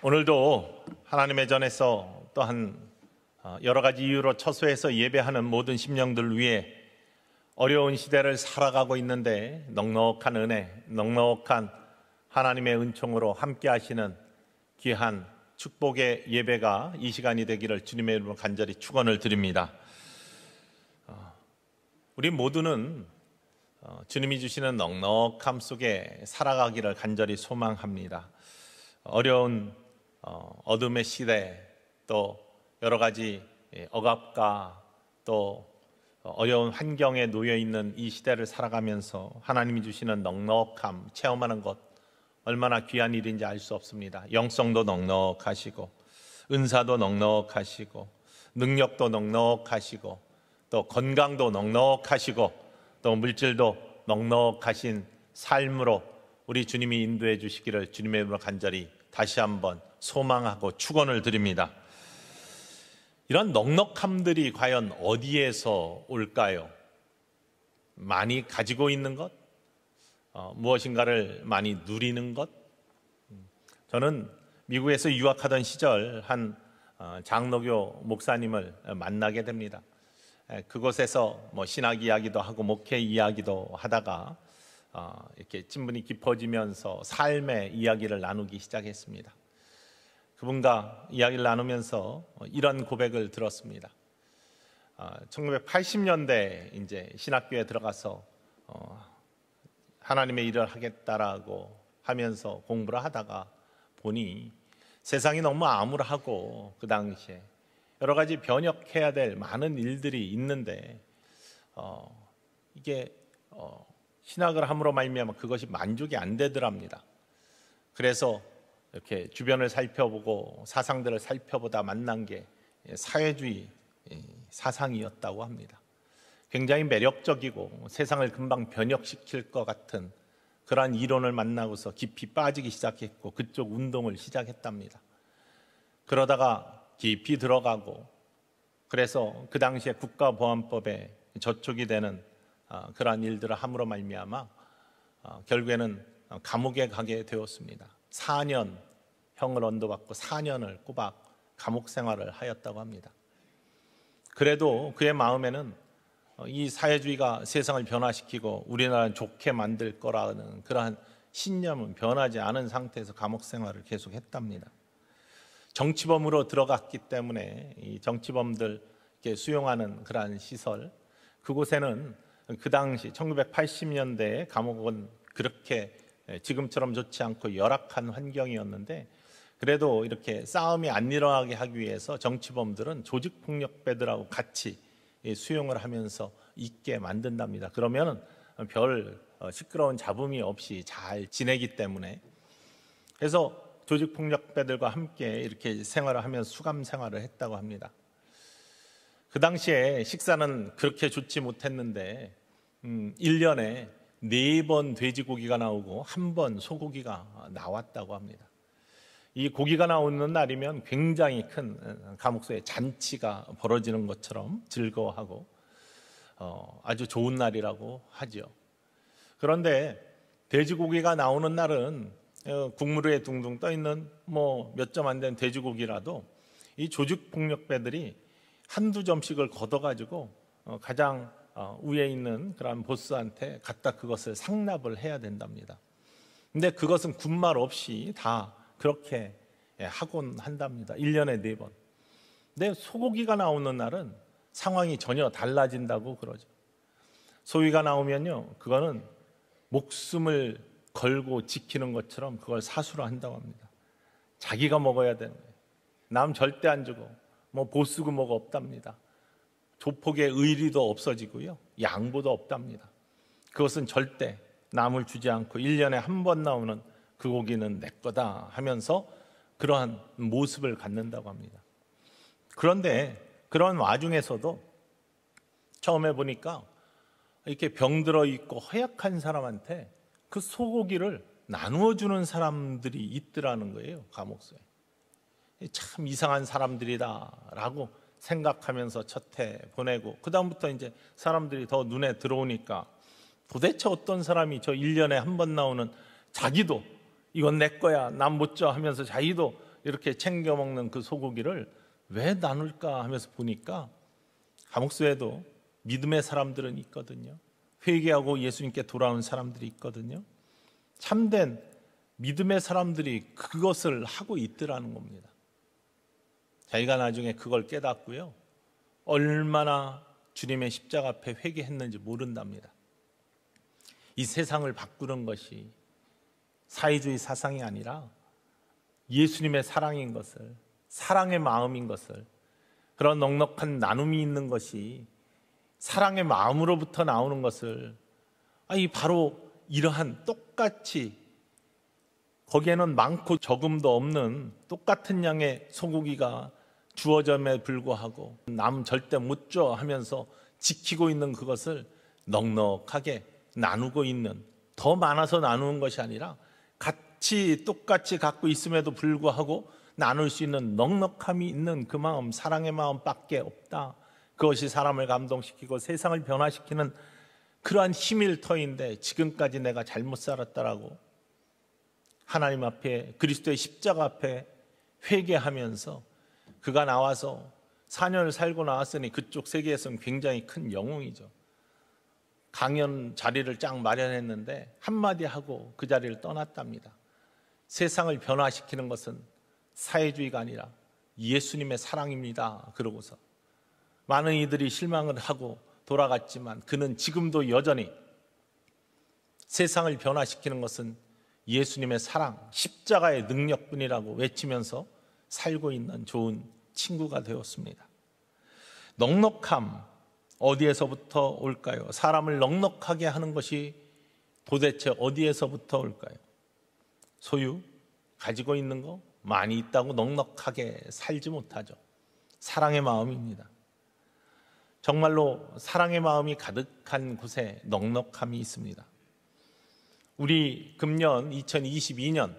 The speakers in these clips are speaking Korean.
오늘도 하나님의 전에서 또한 여러 가지 이유로 처소에서 예배하는 모든 심령들 위해 어려운 시대를 살아가고 있는데 넉넉한 은혜, 넉넉한 하나님의 은총으로 함께 하시는 귀한 축복의 예배가 이 시간이 되기를 주님의 이름으로 간절히 축원을 드립니다. 우리 모두는 주님이 주시는 넉넉함 속에 살아가기를 간절히 소망합니다. 어려운 어둠의 시대, 또 여러 가지 억압과 또 어려운 환경에 놓여 있는 이 시대를 살아가면서 하나님이 주시는 넉넉함 체험하는 것 얼마나 귀한 일인지 알 수 없습니다. 영성도 넉넉하시고 은사도 넉넉하시고 능력도 넉넉하시고 또 건강도 넉넉하시고 또 물질도 넉넉하신 삶으로 우리 주님이 인도해 주시기를 주님의 이름으로 간절히 다시 한번 소망하고 축원을 드립니다. 이런 넉넉함들이 과연 어디에서 올까요? 많이 가지고 있는 것? 무엇인가를 많이 누리는 것? 저는 미국에서 유학하던 시절 한 장로교 목사님을 만나게 됩니다. 그곳에서 신학 이야기도 하고 목회 이야기도 하다가 이렇게 친분이 깊어지면서 삶의 이야기를 나누기 시작했습니다. 그분과 이야기를 나누면서 이런 고백을 들었습니다. 1980년대 이제 신학교에 들어가서 하나님의 일을 하겠다라고 하면서 공부를 하다가 보니 세상이 너무 암울하고 그 당시에 여러 가지 변혁해야 될 많은 일들이 있는데 이게 신학을 함으로 말미암아 그것이 만족이 안 되더랍니다. 그래서 이렇게 주변을 살펴보고 사상들을 살펴보다 만난 게 사회주의 사상이었다고 합니다. 굉장히 매력적이고 세상을 금방 변혁시킬 것 같은 그러한 이론을 만나고서 깊이 빠지기 시작했고 그쪽 운동을 시작했답니다. 그러다가 깊이 들어가고 그래서 그 당시에 국가보안법에 저촉이 되는 그러한 일들을 함으로 말미암아 결국에는 감옥에 가게 되었습니다. 4년 형을 언도받고 4년을 꼬박 감옥 생활을 하였다고 합니다. 그래도 그의 마음에는 이 사회주의가 세상을 변화시키고 우리나라를 좋게 만들 거라는 그러한 신념은 변하지 않은 상태에서 감옥 생활을 계속했답니다. 정치범으로 들어갔기 때문에 이 정치범들 수용하는 그러한 시설, 그곳에는 그 당시 1980년대에 감옥은 그렇게 지금처럼 좋지 않고 열악한 환경이었는데 그래도 이렇게 싸움이 안 일어나게 하기 위해서 정치범들은 조직폭력배들하고 같이 수용을 하면서 있게 만든답니다. 그러면 별 시끄러운 잡음이 없이 잘 지내기 때문에 그래서 조직폭력배들과 함께 이렇게 생활을 하면서 수감 생활을 했다고 합니다. 그 당시에 식사는 그렇게 좋지 못했는데 1년에 4번 돼지고기가 나오고 1번 소고기가 나왔다고 합니다. 이 고기가 나오는 날이면 굉장히 큰 감옥소에 잔치가 벌어지는 것처럼 즐거워하고 아주 좋은 날이라고 하죠. 그런데 돼지고기가 나오는 날은 국물 위에 둥둥 떠있는 몇 점 안 된 돼지고기라도 이 조직폭력배들이 한두 점씩을 걷어가지고 가장 위에 있는 그런 보스한테 갖다 그것을 상납을 해야 된답니다. 근데 그것은 군말 없이 다 그렇게 하곤 한답니다. 1년에 4번. 근데 소고기가 나오는 날은 상황이 전혀 달라진다고 그러죠. 소고기가 나오면요, 그거는 목숨을 걸고 지키는 것처럼 그걸 사수로 한다고 합니다. 자기가 먹어야 되는 거예요. 남 절대 안 주고 보수고 뭐가 없답니다. 조폭의 의리도 없어지고요, 양보도 없답니다. 그것은 절대 남을 주지 않고 1년에 1번 나오는 그 고기는 내 거다 하면서 그러한 모습을 갖는다고 합니다. 그런데 그런 와중에서도 처음에 보니까 이렇게 병들어 있고 허약한 사람한테 그 소고기를 나누어 주는 사람들이 있더라는 거예요. 감옥소에. 참 이상한 사람들이다라고 생각하면서 첫 해 보내고 그 다음부터 이제 사람들이 더 눈에 들어오니까 도대체 어떤 사람이 저 1년에 1번 나오는 자기도 이건 내 거야 남 못 줘 하면서 자기도 이렇게 챙겨 먹는 그 소고기를 왜 나눌까 하면서 보니까 감옥소에도 믿음의 사람들은 있거든요. 회개하고 예수님께 돌아온 사람들이 있거든요. 참된 믿음의 사람들이 그것을 하고 있더라는 겁니다. 자기가 나중에 그걸 깨닫고요, 얼마나 주님의 십자가 앞에 회개했는지 모른답니다. 이 세상을 바꾸는 것이 사회주의 사상이 아니라 예수님의 사랑인 것을, 사랑의 마음인 것을, 그런 넉넉한 나눔이 있는 것이 사랑의 마음으로부터 나오는 것을, 바로 이러한 똑같이 거기에는 많고 적음도 없는 똑같은 양의 소고기가 주어짐에 불구하고 남 절대 못 줘 하면서 지키고 있는 그것을 넉넉하게 나누고 있는, 더 많아서 나누는 것이 아니라 같이 똑같이 갖고 있음에도 불구하고 나눌 수 있는 넉넉함이 있는 그 마음, 사랑의 마음밖에 없다. 그것이 사람을 감동시키고 세상을 변화시키는 그러한 힘일터인데, 지금까지 내가 잘못 살았다라고 하나님 앞에, 그리스도의 십자가 앞에 회개하면서 그가 나와서 4년을 살고 나왔으니 그쪽 세계에서는 굉장히 큰 영웅이죠. 강연 자리를 쫙 마련했는데 한마디 하고 그 자리를 떠났답니다. 세상을 변화시키는 것은 사회주의가 아니라 예수님의 사랑입니다. 그러고서 많은 이들이 실망을 하고 돌아갔지만 그는 지금도 여전히 세상을 변화시키는 것은 예수님의 사랑, 십자가의 능력뿐이라고 외치면서 살고 있는 좋은 친구가 되었습니다. 넉넉함, 어디에서부터 올까요? 사람을 넉넉하게 하는 것이 도대체 어디에서부터 올까요? 소유, 가지고 있는 거 많이 있다고 넉넉하게 살지 못하죠. 사랑의 마음입니다. 정말로 사랑의 마음이 가득한 곳에 넉넉함이 있습니다. 우리 금년 2022년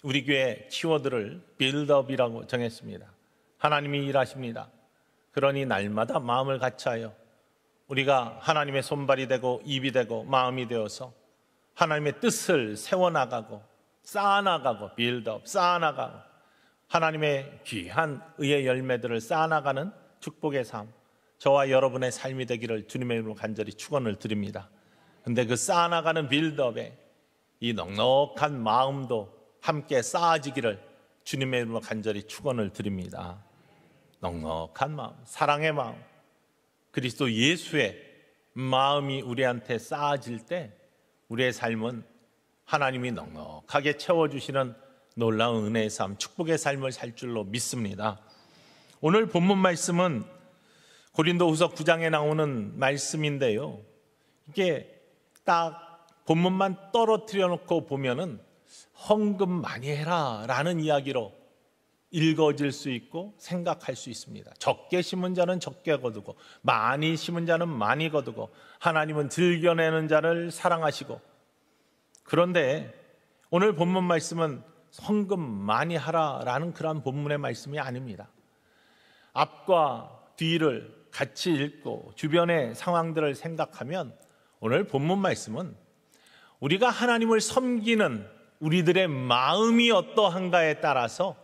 우리 교회 키워드를 빌드업이라고 정했습니다. 하나님이 일하십니다. 그러니 날마다 마음을 같이하여 우리가 하나님의 손발이 되고 입이 되고 마음이 되어서 하나님의 뜻을 세워나가고 쌓아나가고, 빌드업, 쌓아나가고 하나님의 귀한 의의 열매들을 쌓아나가는 축복의 삶, 저와 여러분의 삶이 되기를 주님의 이름으로 간절히 축원을 드립니다. 근데 그 쌓아나가는 빌드업에 이 넉넉한 마음도 함께 쌓아지기를 주님의 이름으로 간절히 축원을 드립니다. 넉넉한 마음, 사랑의 마음, 그리스도 예수의 마음이 우리한테 쌓아질 때 우리의 삶은 하나님이 넉넉하게 채워주시는 놀라운 은혜의 삶, 축복의 삶을 살 줄로 믿습니다. 오늘 본문 말씀은 고린도후서 9장에 나오는 말씀인데요, 이게 딱 본문만 떨어뜨려 놓고 보면은 헌금 많이 해라 라는 이야기로 읽어질 수 있고 생각할 수 있습니다. 적게 심은 자는 적게 거두고 많이 심은 자는 많이 거두고 하나님은 즐겨내는 자를 사랑하시고, 그런데 오늘 본문 말씀은 헌금 많이 하라 라는 그런 본문의 말씀이 아닙니다. 앞과 뒤를 같이 읽고 주변의 상황들을 생각하면 오늘 본문 말씀은 우리가 하나님을 섬기는 우리들의 마음이 어떠한가에 따라서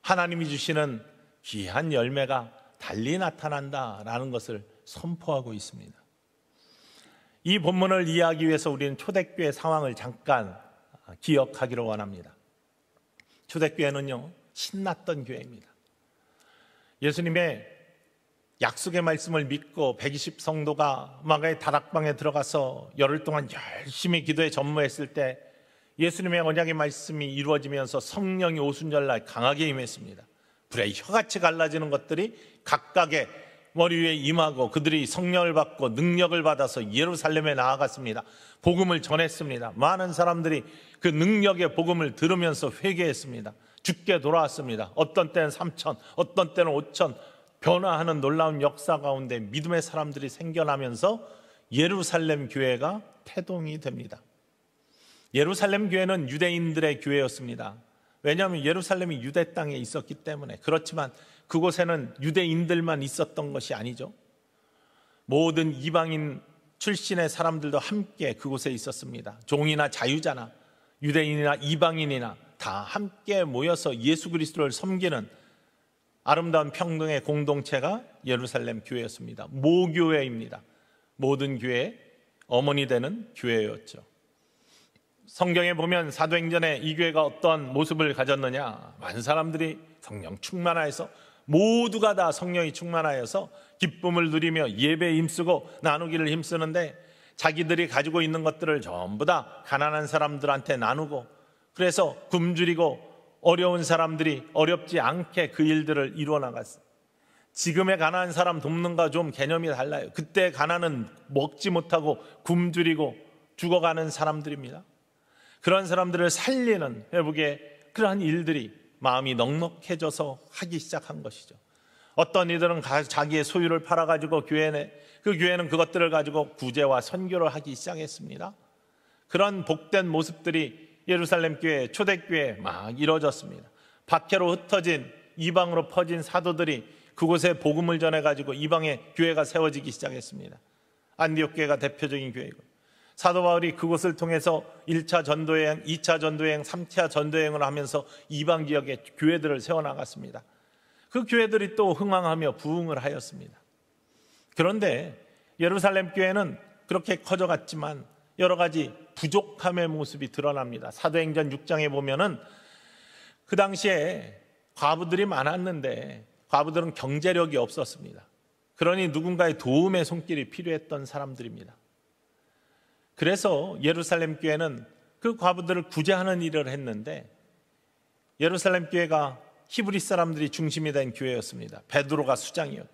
하나님이 주시는 귀한 열매가 달리 나타난다라는 것을 선포하고 있습니다. 이 본문을 이해하기 위해서 우리는 초대교회 상황을 잠깐 기억하기를 원합니다. 초대교회는요, 신났던 교회입니다. 예수님의 약속의 말씀을 믿고 120 성도가 마가의 다락방에 들어가서 열흘 동안 열심히 기도에 전무했을 때 예수님의 언약의 말씀이 이루어지면서 성령이 오순절날 강하게 임했습니다. 불에 혀같이 갈라지는 것들이 각각의 머리 위에 임하고 그들이 성령을 받고 능력을 받아서 예루살렘에 나아갔습니다. 복음을 전했습니다. 많은 사람들이 그 능력의 복음을 들으면서 회개했습니다. 죽게 돌아왔습니다. 어떤 때는 3,000, 어떤 때는 5,000, 변화하는 놀라운 역사 가운데 믿음의 사람들이 생겨나면서 예루살렘 교회가 태동이 됩니다. 예루살렘 교회는 유대인들의 교회였습니다. 왜냐하면 예루살렘이 유대 땅에 있었기 때문에. 그렇지만 그곳에는 유대인들만 있었던 것이 아니죠. 모든 이방인 출신의 사람들도 함께 그곳에 있었습니다. 종이나 자유자나 유대인이나 이방인이나 다 함께 모여서 예수 그리스도를 섬기는 아름다운 평등의 공동체가 예루살렘 교회였습니다. 모교회입니다. 모든 교회의 어머니 되는 교회였죠. 성경에 보면 사도행전에 이 교회가 어떤 모습을 가졌느냐, 많은 사람들이 성령 충만하여서, 모두가 다 성령이 충만하여서 기쁨을 누리며 예배에 힘쓰고 나누기를 힘쓰는데, 자기들이 가지고 있는 것들을 전부 다 가난한 사람들한테 나누고, 그래서 굶주리고 어려운 사람들이 어렵지 않게 그 일들을 이루어 나갔어요. 지금의 가난한 사람 돕는 거 좀 개념이 달라요. 그때 가난은 먹지 못하고 굶주리고 죽어가는 사람들입니다. 그런 사람들을 살리는 회복의 그러한 일들이 마음이 넉넉해져서 하기 시작한 것이죠. 어떤 이들은 자기의 소유를 팔아가지고 그 교회는 그것들을 가지고 구제와 선교를 하기 시작했습니다. 그런 복된 모습들이 예루살렘 교회, 초대교회에 막 이루어졌습니다. 박해로 흩어진 이방으로 퍼진 사도들이 그곳에 복음을 전해가지고 이방의 교회가 세워지기 시작했습니다. 안디옥 교회가 대표적인 교회이고, 사도 바울이 그곳을 통해서 1차 전도여행, 2차 전도여행, 3차 전도여행을 하면서 이방 지역의 교회들을 세워나갔습니다. 그 교회들이 또 흥왕하며 부흥을 하였습니다. 그런데 예루살렘 교회는 그렇게 커져갔지만 여러 가지 부족함의 모습이 드러납니다. 사도행전 6장에 보면은 그 당시에 과부들이 많았는데 과부들은 경제력이 없었습니다. 그러니 누군가의 도움의 손길이 필요했던 사람들입니다. 그래서 예루살렘 교회는 그 과부들을 구제하는 일을 했는데, 예루살렘 교회가 히브리 사람들이 중심이 된 교회였습니다. 베드로가 수장이었고,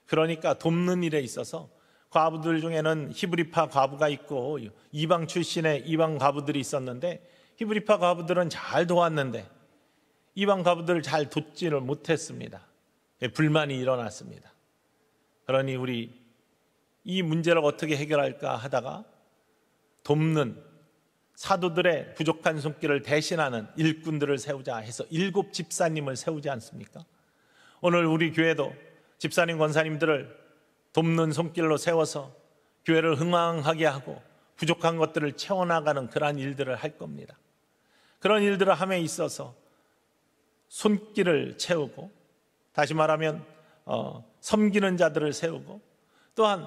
그러니까 돕는 일에 있어서 과부들 중에는 히브리파 과부가 있고 이방 출신의 이방 과부들이 있었는데, 히브리파 과부들은 잘 도왔는데 이방 과부들을 잘 돕지를 못했습니다. 불만이 일어났습니다. 그러니 우리 이 문제를 어떻게 해결할까 하다가 돕는 사도들의 부족한 손길을 대신하는 일꾼들을 세우자 해서 7 집사님을 세우지 않습니까? 오늘 우리 교회도 집사님, 권사님들을 돕는 손길로 세워서 교회를 흥왕하게 하고 부족한 것들을 채워나가는 그러한 일들을 할 겁니다. 그런 일들을 함에 있어서 손길을 채우고, 다시 말하면 섬기는 자들을 세우고, 또한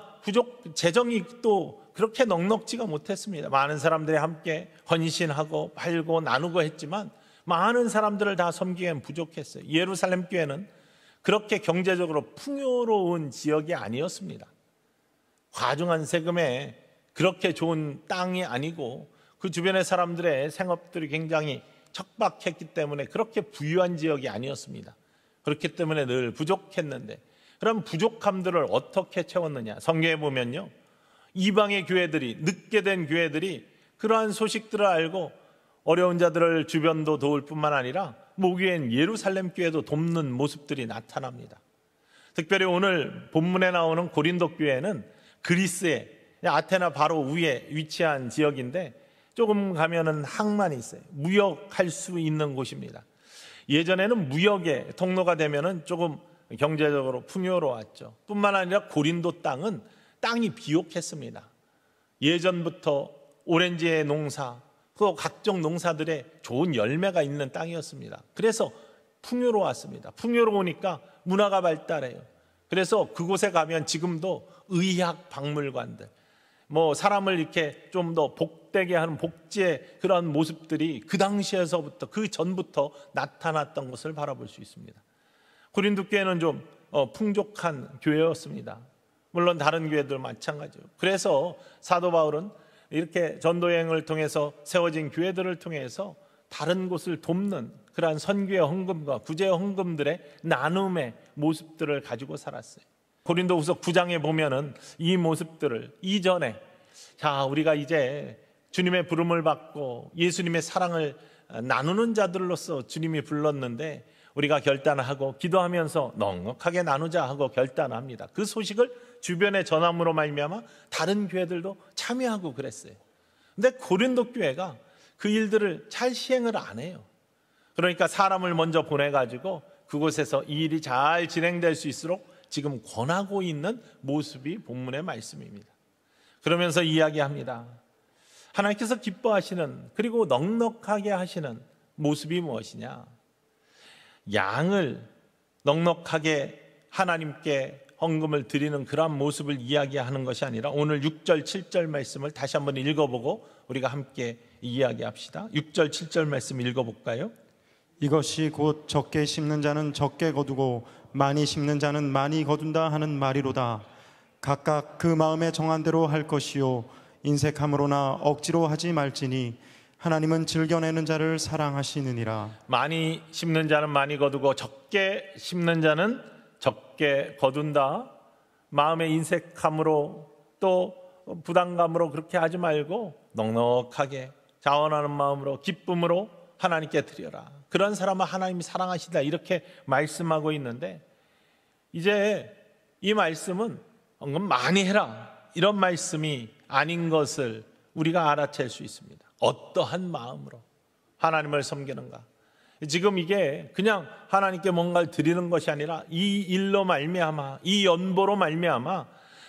재정이 또 그렇게 넉넉지가 못했습니다. 많은 사람들이 함께 헌신하고 팔고 나누고 했지만 많은 사람들을 다 섬기기엔 부족했어요. 예루살렘 교회는 그렇게 경제적으로 풍요로운 지역이 아니었습니다. 과중한 세금에 그렇게 좋은 땅이 아니고, 그 주변의 사람들의 생업들이 굉장히 척박했기 때문에 그렇게 부유한 지역이 아니었습니다. 그렇기 때문에 늘 부족했는데, 그럼 부족함들을 어떻게 채웠느냐? 성경에 보면요, 이방의 교회들이, 늦게 된 교회들이 그러한 소식들을 알고 어려운 자들을 주변도 도울 뿐만 아니라 모교인 예루살렘 교회도 돕는 모습들이 나타납니다. 특별히 오늘 본문에 나오는 고린도 교회는 그리스의 아테나 바로 위에 위치한 지역인데, 조금 가면은 항만이 있어요. 무역할 수 있는 곳입니다. 예전에는 무역의 통로가 되면은 조금 경제적으로 풍요로웠죠. 뿐만 아니라 고린도 땅은 땅이 비옥했습니다. 예전부터 오렌지의 농사, 또 각종 농사들의 좋은 열매가 있는 땅이었습니다. 그래서 풍요로웠습니다. 풍요로우니까 문화가 발달해요. 그래서 그곳에 가면 지금도 의학 박물관들, 사람을 이렇게 좀 더 복되게 하는 복지의 그런 모습들이 그 당시에서부터, 그 전부터 나타났던 것을 바라볼 수 있습니다. 고린도 교회는 좀 풍족한 교회였습니다. 물론 다른 교회들 마찬가지예요. 그래서 사도 바울은 이렇게 전도여행을 통해서 세워진 교회들을 통해서 다른 곳을 돕는 그러한 선교의 헌금과 구제의 헌금들의 나눔의 모습들을 가지고 살았어요. 고린도후서 9장에 보면은 이 모습들을 이전에, 우리가 이제 주님의 부름을 받고 예수님의 사랑을 나누는 자들로서 주님이 불렀는데, 우리가 결단하고 기도하면서 넉넉하게 나누자 하고 결단합니다. 그 소식을 주변에 전함으로 말미암아 다른 교회들도 참여하고 그랬어요. 근데 고린도 교회가 그 일들을 잘 시행을 안 해요. 그러니까 사람을 먼저 보내가지고 그곳에서 이 일이 잘 진행될 수 있도록 지금 권하고 있는 모습이 본문의 말씀입니다. 그러면서 이야기합니다. 하나님께서 기뻐하시는, 그리고 넉넉하게 하시는 모습이 무엇이냐? 양을 넉넉하게 하나님께 헌금을 드리는 그러한 모습을 이야기하는 것이 아니라 오늘 6절 7절 말씀을 다시 한번 읽어보고 우리가 함께 이야기합시다. 6절 7절 말씀 읽어볼까요? 이것이 곧 적게 심는 자는 적게 거두고 많이 심는 자는 많이 거둔다 하는 말이로다. 각각 그 마음에 정한 대로 할 것이요 인색함으로나 억지로 하지 말지니 하나님은 즐겨내는 자를 사랑하시느니라. 많이 심는 자는 많이 거두고 적게 심는 자는 적게 거둔다. 마음의 인색함으로 또 부담감으로 그렇게 하지 말고 넉넉하게 자원하는 마음으로 기쁨으로 하나님께 드려라. 그런 사람은 하나님이 사랑하시다 이렇게 말씀하고 있는데 이제 이 말씀은 헌금 많이 해라 이런 말씀이 아닌 것을 우리가 알아챌 수 있습니다. 어떠한 마음으로 하나님을 섬기는가? 지금 이게 그냥 하나님께 뭔가를 드리는 것이 아니라 이 일로 말미암아 이 연보로 말미암아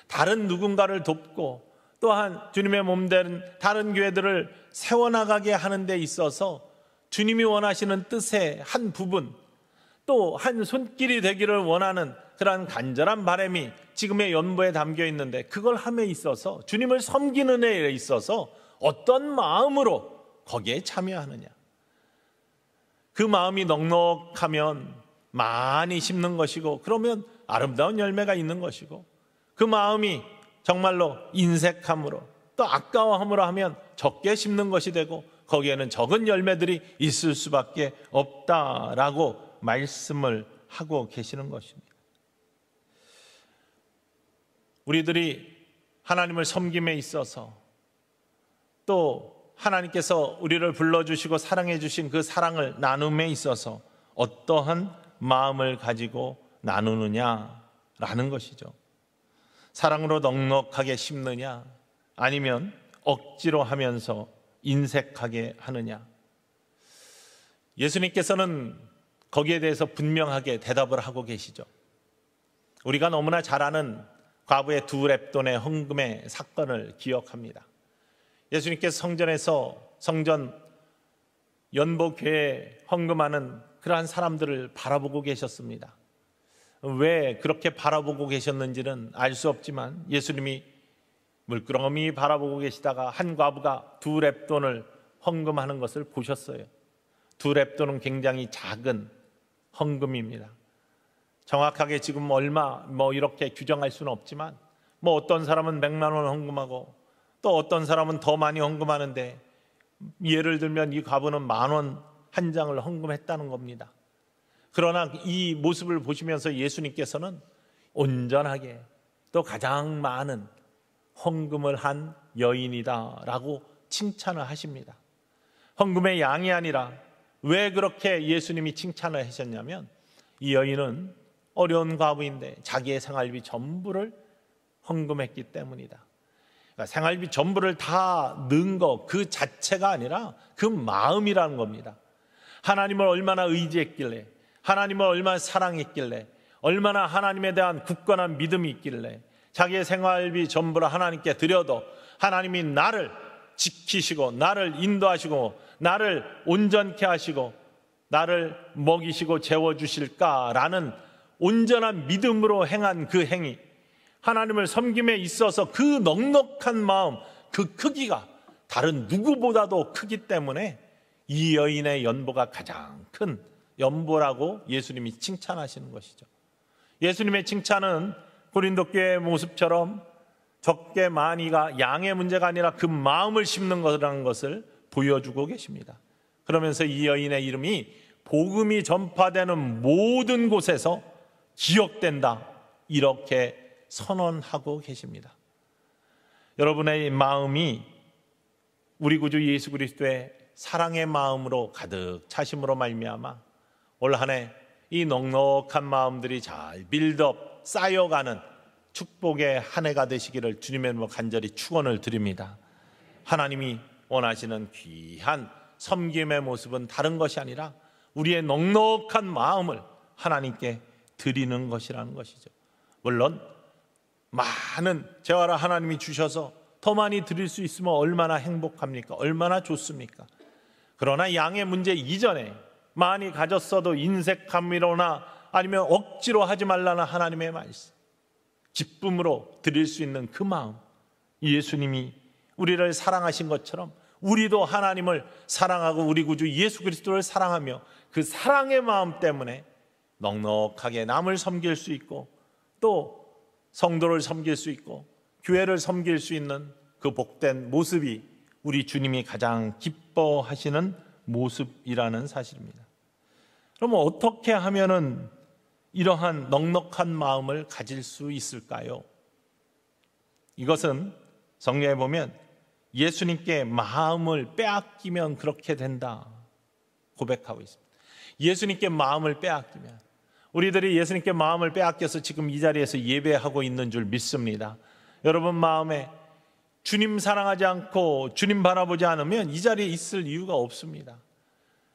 다른 누군가를 돕고 또한 주님의 몸된 다른 교회들을 세워나가게 하는 데 있어서 주님이 원하시는 뜻의 한 부분 또 한 손길이 되기를 원하는 그러한 간절한 바람이 지금의 연보에 담겨 있는데 그걸 함에 있어서 주님을 섬기는 데 있어서 어떤 마음으로 거기에 참여하느냐. 그 마음이 넉넉하면 많이 심는 것이고 그러면 아름다운 열매가 있는 것이고 그 마음이 정말로 인색함으로 또 아까워함으로 하면 적게 심는 것이 되고 거기에는 적은 열매들이 있을 수밖에 없다라고 말씀을 하고 계시는 것입니다. 우리들이 하나님을 섬김에 있어서 또 하나님께서 우리를 불러주시고 사랑해 주신 그 사랑을 나눔에 있어서 어떠한 마음을 가지고 나누느냐라는 것이죠. 사랑으로 넉넉하게 심느냐 아니면 억지로 하면서 인색하게 하느냐. 예수님께서는 거기에 대해서 분명하게 대답을 하고 계시죠. 우리가 너무나 잘 아는 과부의 두 렙돈의 헌금의 사건을 기억합니다. 예수님께서 성전에서 성전 연복회에 헌금하는 그러한 사람들을 바라보고 계셨습니다. 왜 그렇게 바라보고 계셨는지는 알 수 없지만 예수님이 물끄러미 바라보고 계시다가 한 과부가 두 렙돈을 헌금하는 것을 보셨어요. 두 렙돈은 굉장히 작은 헌금입니다. 정확하게 지금 얼마 이렇게 규정할 수는 없지만 어떤 사람은 100만 원 헌금하고 또 어떤 사람은 더 많이 헌금하는데 예를 들면 이 과부는 10,000원 한 장을 헌금했다는 겁니다. 그러나 이 모습을 보시면서 예수님께서는 온전하게 또 가장 많은 헌금을 한 여인이다라고 칭찬을 하십니다. 헌금의 양이 아니라 왜 그렇게 예수님이 칭찬을 하셨냐면 이 여인은 어려운 과부인데 자기의 생활비 전부를 헌금했기 때문이다. 그러니까 생활비 전부를 다 넣은 것 그 자체가 아니라 그 마음이라는 겁니다. 하나님을 얼마나 의지했길래 하나님을 얼마나 사랑했길래 얼마나 하나님에 대한 굳건한 믿음이 있길래 자기의 생활비 전부를 하나님께 드려도 하나님이 나를 지키시고 나를 인도하시고 나를 온전케 하시고 나를 먹이시고 재워주실까라는 온전한 믿음으로 행한 그 행위, 하나님을 섬김에 있어서 그 넉넉한 마음, 그 크기가 다른 누구보다도 크기 때문에 이 여인의 연보가 가장 큰 연보라고 예수님이 칭찬하시는 것이죠. 예수님의 칭찬은 고린도 교회의 모습처럼 적게 많이가 양의 문제가 아니라 그 마음을 심는 것이라는 것을 보여주고 계십니다. 그러면서 이 여인의 이름이 복음이 전파되는 모든 곳에서 기억된다 이렇게 선언하고 계십니다. 여러분의 마음이 우리 구주 예수 그리스도의 사랑의 마음으로 가득 차심으로 말미암아 올 한 해 이 넉넉한 마음들이 잘 빌드업 쌓여가는 축복의 한 해가 되시기를 주님의 이름으로 간절히 축원을 드립니다. 하나님이 원하시는 귀한 섬김의 모습은 다른 것이 아니라 우리의 넉넉한 마음을 하나님께 드리는 것이라는 것이죠. 물론 많은 재화를 하나님이 주셔서 더 많이 드릴 수 있으면 얼마나 행복합니까? 얼마나 좋습니까? 그러나 양의 문제 이전에 많이 가졌어도 인색함이로나 아니면 억지로 하지 말라는 하나님의 말씀, 기쁨으로 드릴 수 있는 그 마음, 예수님이 우리를 사랑하신 것처럼 우리도 하나님을 사랑하고 우리 구주 예수 그리스도를 사랑하며 그 사랑의 마음 때문에 넉넉하게 남을 섬길 수 있고 또 성도를 섬길 수 있고 교회를 섬길 수 있는 그 복된 모습이 우리 주님이 가장 기뻐하시는 모습이라는 사실입니다. 그럼 어떻게 하면은 이러한 넉넉한 마음을 가질 수 있을까요? 이것은 성경에 보면 예수님께 마음을 빼앗기면 그렇게 된다 고백하고 있습니다. 예수님께 마음을 빼앗기면, 우리들이 예수님께 마음을 빼앗겨서 지금 이 자리에서 예배하고 있는 줄 믿습니다. 여러분 마음에 주님 사랑하지 않고 주님 바라보지 않으면 이 자리에 있을 이유가 없습니다.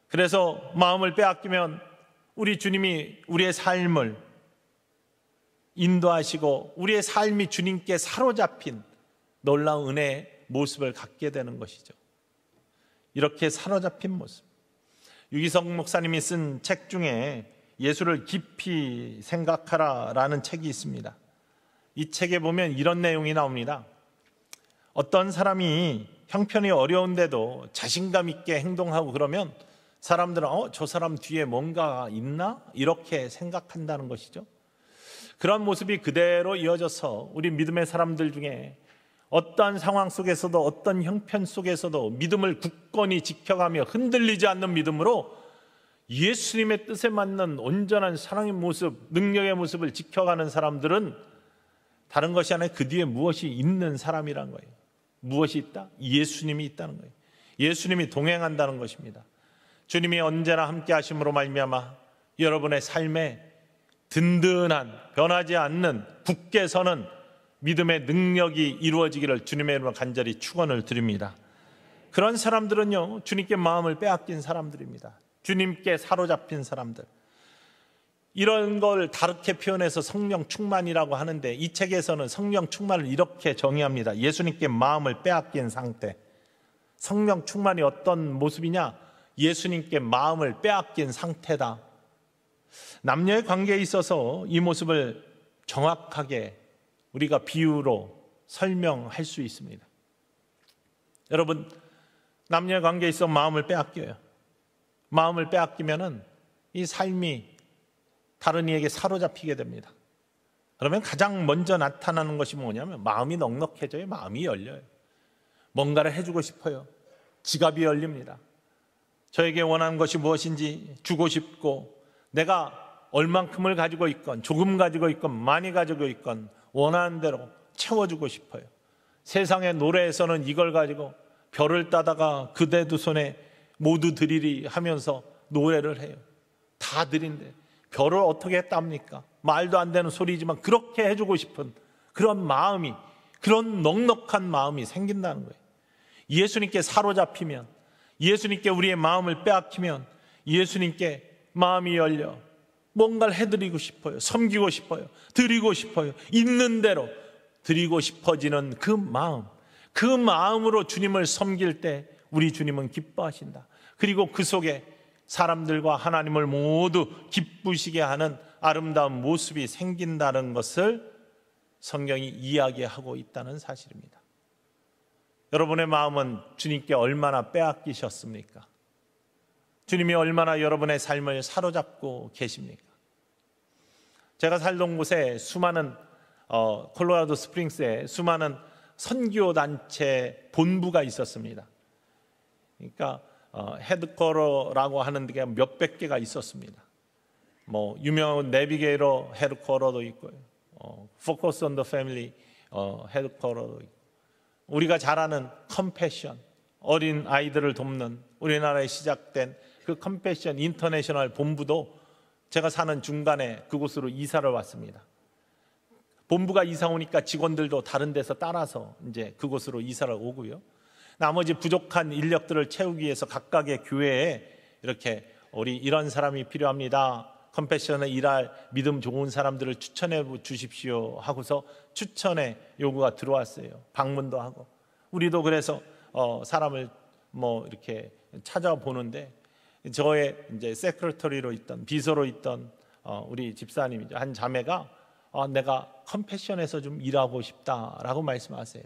그래서 마음을 빼앗기면 우리 주님이 우리의 삶을 인도하시고 우리의 삶이 주님께 사로잡힌 놀라운 은혜의 모습을 갖게 되는 것이죠. 이렇게 사로잡힌 모습, 유기성 목사님이 쓴 책 중에 예수를 깊이 생각하라 라는 책이 있습니다. 이 책에 보면 이런 내용이 나옵니다. 어떤 사람이 형편이 어려운데도 자신감 있게 행동하고 그러면 사람들은 저 사람 뒤에 뭔가 있나? 이렇게 생각한다는 것이죠. 그런 모습이 그대로 이어져서 우리 믿음의 사람들 중에 어떠한 상황 속에서도 어떤 형편 속에서도 믿음을 굳건히 지켜가며 흔들리지 않는 믿음으로 예수님의 뜻에 맞는 온전한 사랑의 모습, 능력의 모습을 지켜가는 사람들은 다른 것이 아니라 그 뒤에 무엇이 있는 사람이란 거예요. 무엇이 있다? 예수님이 있다는 거예요. 예수님이 동행한다는 것입니다. 주님이 언제나 함께 하심으로 말미암아 여러분의 삶에 든든한, 변하지 않는, 굳게 서는 믿음의 능력이 이루어지기를 주님의 이름으로 간절히 축원을 드립니다. 그런 사람들은요, 주님께 마음을 빼앗긴 사람들입니다. 주님께 사로잡힌 사람들. 이런 걸 다르게 표현해서 성령 충만이라고 하는데 이 책에서는 성령 충만을 이렇게 정의합니다. 예수님께 마음을 빼앗긴 상태. 성령 충만이 어떤 모습이냐? 예수님께 마음을 빼앗긴 상태다. 남녀의 관계에 있어서 이 모습을 정확하게 우리가 비유로 설명할 수 있습니다. 여러분, 남녀의 관계에 있어 마음을 빼앗겨요. 마음을 빼앗기면은 이 삶이 다른 이에게 사로잡히게 됩니다. 그러면 가장 먼저 나타나는 것이 뭐냐면 마음이 넉넉해져요. 마음이 열려요. 뭔가를 해주고 싶어요. 지갑이 열립니다. 저에게 원하는 것이 무엇인지 주고 싶고, 내가 얼만큼을 가지고 있건 조금 가지고 있건 많이 가지고 있건 원하는 대로 채워주고 싶어요. 세상의 노래에서는 이걸 가지고 별을 따다가 그대 두 손에 모두 드리리 하면서 노래를 해요. 다 드린대. 별을 어떻게 땁니까? 말도 안 되는 소리지만 그렇게 해주고 싶은 그런 마음이, 그런 넉넉한 마음이 생긴다는 거예요. 예수님께 사로잡히면, 예수님께 우리의 마음을 빼앗기면 예수님께 마음이 열려 뭔가를 해드리고 싶어요. 섬기고 싶어요. 드리고 싶어요. 있는 대로 드리고 싶어지는 그 마음, 그 마음으로 주님을 섬길 때 우리 주님은 기뻐하신다. 그리고 그 속에 사람들과 하나님을 모두 기쁘시게 하는 아름다운 모습이 생긴다는 것을 성경이 이야기하고 있다는 사실입니다. 여러분의 마음은 주님께 얼마나 빼앗기셨습니까? 주님이 얼마나 여러분의 삶을 사로잡고 계십니까? 제가 살던 곳에 수많은 콜로라도 스프링스에 수많은 선교단체 본부가 있었습니다. 그러니까 헤드쿼터라고 하는 데가 몇백 개가 있었습니다. 뭐 유명한 내비게이터 헤드쿼터도 있고요. 포커스 온 더 패밀리 헤드쿼터도 있고, 우리가 잘 아는 컴패션, 어린 아이들을 돕는 우리나라에 시작된 그 컴패션 인터내셔널 본부도 제가 사는 중간에 그곳으로 이사를 왔습니다. 본부가 이사 오니까 직원들도 다른 데서 따라서 이제 그곳으로 이사를 오고요. 나머지 부족한 인력들을 채우기 위해서 각각의 교회에 이렇게 우리 이런 사람이 필요합니다. 컴패션에 일할 믿음 좋은 사람들을 추천해 주십시오 하고서 추천의 요구가 들어왔어요. 방문도 하고. 우리도 그래서 사람을 뭐 이렇게 찾아보는데 저의 이제 세크레터리로 있던 비서로 있던 우리 집사님이죠. 한 자매가 내가 컴패션에서 좀 일하고 싶다라고 말씀하세요.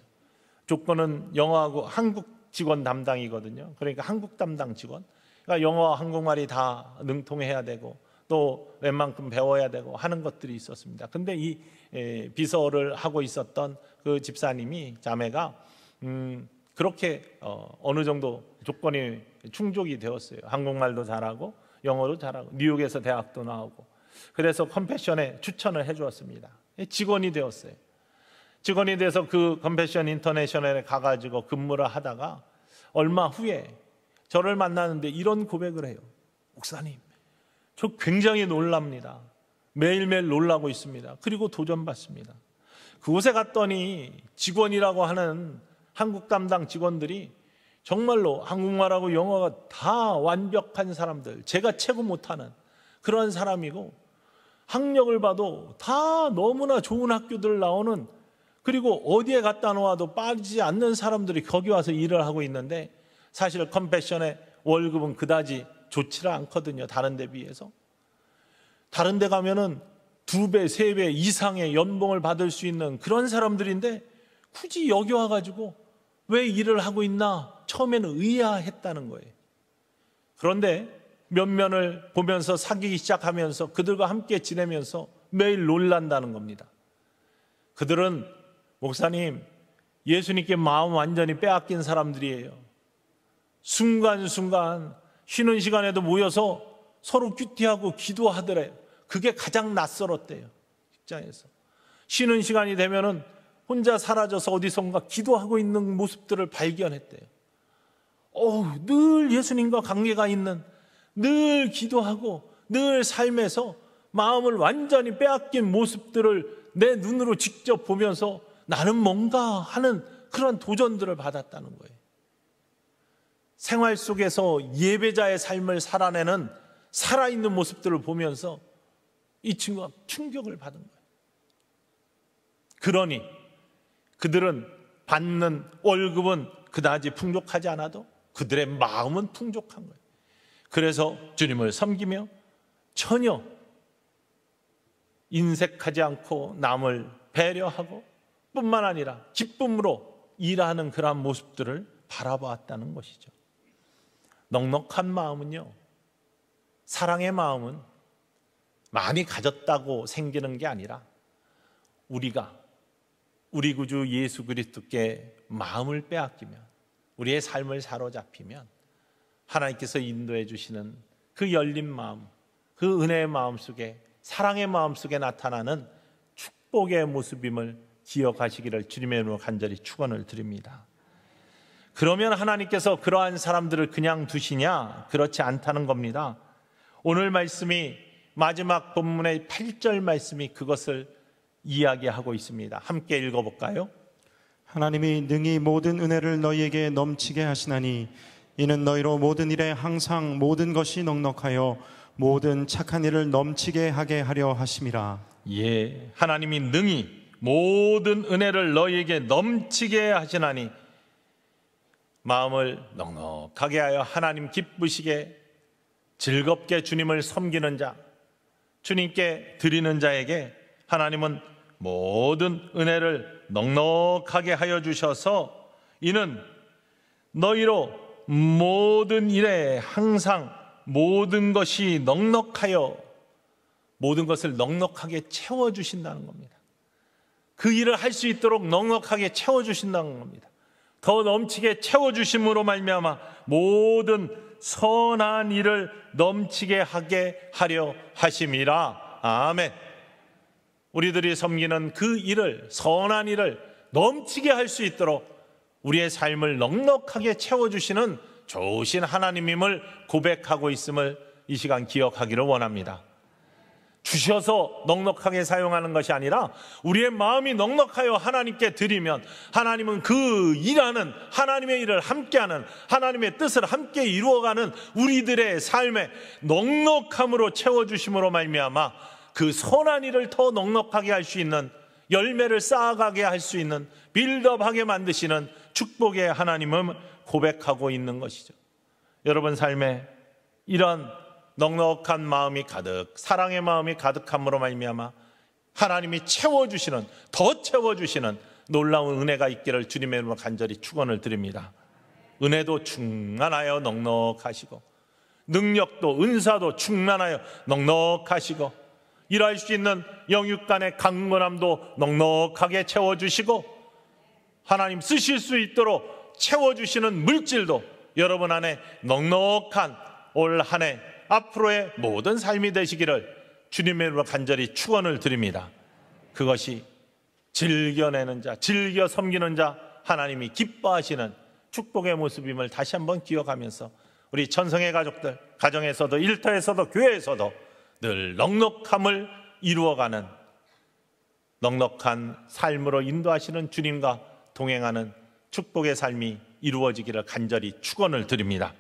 조건은 영어하고 한국 직원 담당이거든요. 그러니까 한국 담당 직원. 그러니까 영어와 한국말이 다 능통해야 되고 또 웬만큼 배워야 되고 하는 것들이 있었습니다. 근데 이 비서를 하고 있었던 그 집사님이 자매가 그렇게 어느 정도 조건이 충족이 되었어요. 한국말도 잘하고 영어도 잘하고 뉴욕에서 대학도 나오고 그래서 컴패션에 추천을 해주었습니다. 직원이 되었어요. 직원이 돼서 그 컴패션 인터내셔널에 가가지고 근무를 하다가 얼마 후에 저를 만나는데 이런 고백을 해요. 목사님, 저 굉장히 놀랍니다. 매일매일 놀라고 있습니다. 그리고 도전받습니다. 그곳에 갔더니 직원이라고 하는 한국 담당 직원들이 정말로 한국말하고 영어가 다 완벽한 사람들, 제가 최고 못하는 그런 사람이고 학력을 봐도 다 너무나 좋은 학교들 나오는 그리고 어디에 갖다 놓아도 빠지지 않는 사람들이 거기 와서 일을 하고 있는데 사실 컴패션의 월급은 그다지 좋지를 않거든요. 다른 데 비해서. 다른 데 가면은 2배, 3배 이상의 연봉을 받을 수 있는 그런 사람들인데 굳이 여기 와가지고 왜 일을 하고 있나 처음에는 의아했다는 거예요. 그런데 면면을 보면서 사귀기 시작하면서 그들과 함께 지내면서 매일 놀란다는 겁니다. 그들은 목사님, 예수님께 마음 완전히 빼앗긴 사람들이에요. 순간순간 쉬는 시간에도 모여서 서로 큐티하고 기도하더래요. 그게 가장 낯설었대요. 직장에서. 쉬는 시간이 되면은 혼자 사라져서 어디선가 기도하고 있는 모습들을 발견했대요. 늘 예수님과 관계가 있는, 늘 기도하고 늘 삶에서 마음을 완전히 빼앗긴 모습들을 내 눈으로 직접 보면서 나는 뭔가 하는 그런 도전들을 받았다는 거예요. 생활 속에서 예배자의 삶을 살아내는 살아있는 모습들을 보면서 이 친구가 충격을 받은 거예요. 그러니 그들은 받는 월급은 그다지 풍족하지 않아도 그들의 마음은 풍족한 거예요. 그래서 주님을 섬기며 전혀 인색하지 않고 남을 배려하고 뿐만 아니라 기쁨으로 일하는 그러한 모습들을 바라보았다는 것이죠. 넉넉한 마음은요, 사랑의 마음은 많이 가졌다고 생기는 게 아니라 우리가 우리 구주 예수 그리스도께 마음을 빼앗기면, 우리의 삶을 사로잡히면 하나님께서 인도해 주시는 그 열린 마음, 그 은혜의 마음 속에, 사랑의 마음 속에 나타나는 축복의 모습임을 기억하시기를 주님의 이름으로 간절히 축원을 드립니다. 그러면 하나님께서 그러한 사람들을 그냥 두시냐? 그렇지 않다는 겁니다. 오늘 말씀이 마지막 본문의 8절 말씀이 그것을 이야기하고 있습니다. 함께 읽어볼까요? 하나님이 능히 모든 은혜를 너희에게 넘치게 하시나니 이는 너희로 모든 일에 항상 모든 것이 넉넉하여 모든 착한 일을 넘치게 하게 하려 하심이라. 예, 하나님이 능히 모든 은혜를 너희에게 넘치게 하시나니 마음을 넉넉하게 하여 하나님 기쁘시게 즐겁게 주님을 섬기는 자, 주님께 드리는 자에게 하나님은 모든 은혜를 넉넉하게 하여 주셔서 이는 너희로 모든 일에 항상 모든 것이 넉넉하여 모든 것을 넉넉하게 채워주신다는 겁니다. 그 일을 할 수 있도록 넉넉하게 채워주신다는 겁니다. 더 넘치게 채워주심으로 말미암아 모든 선한 일을 넘치게 하게 하려 하심이라. 아멘. 우리들이 섬기는 그 일을, 선한 일을 넘치게 할 수 있도록 우리의 삶을 넉넉하게 채워주시는 좋으신 하나님임을 고백하고 있음을 이 시간 기억하기를 원합니다. 주셔서 넉넉하게 사용하는 것이 아니라 우리의 마음이 넉넉하여 하나님께 드리면 하나님은 그 일하는 하나님의 일을 함께하는 하나님의 뜻을 함께 이루어가는 우리들의 삶에 넉넉함으로 채워주심으로 말미암아 그 선한 일을 더 넉넉하게 할 수 있는, 열매를 쌓아가게 할 수 있는, 빌드업하게 만드시는 축복의 하나님을 고백하고 있는 것이죠. 여러분 삶에 이런 넉넉한 마음이 가득, 사랑의 마음이 가득함으로 말미암아 하나님이 채워주시는, 더 채워주시는 놀라운 은혜가 있기를 주님의 이름으로 간절히 축원을 드립니다. 은혜도 충만하여 넉넉하시고, 능력도 은사도 충만하여 넉넉하시고, 일할 수 있는 영육간의 강건함도 넉넉하게 채워주시고, 하나님 쓰실 수 있도록 채워주시는 물질도 여러분 안에 넉넉한 올 한 해 앞으로의 모든 삶이 되시기를 주님의 이름으로 간절히 축원을 드립니다. 그것이 즐겨내는 자, 즐겨 섬기는 자, 하나님이 기뻐하시는 축복의 모습임을 다시 한번 기억하면서 우리 천성의 가족들, 가정에서도 일터에서도 교회에서도 늘 넉넉함을 이루어가는 넉넉한 삶으로 인도하시는 주님과 동행하는 축복의 삶이 이루어지기를 간절히 축원을 드립니다.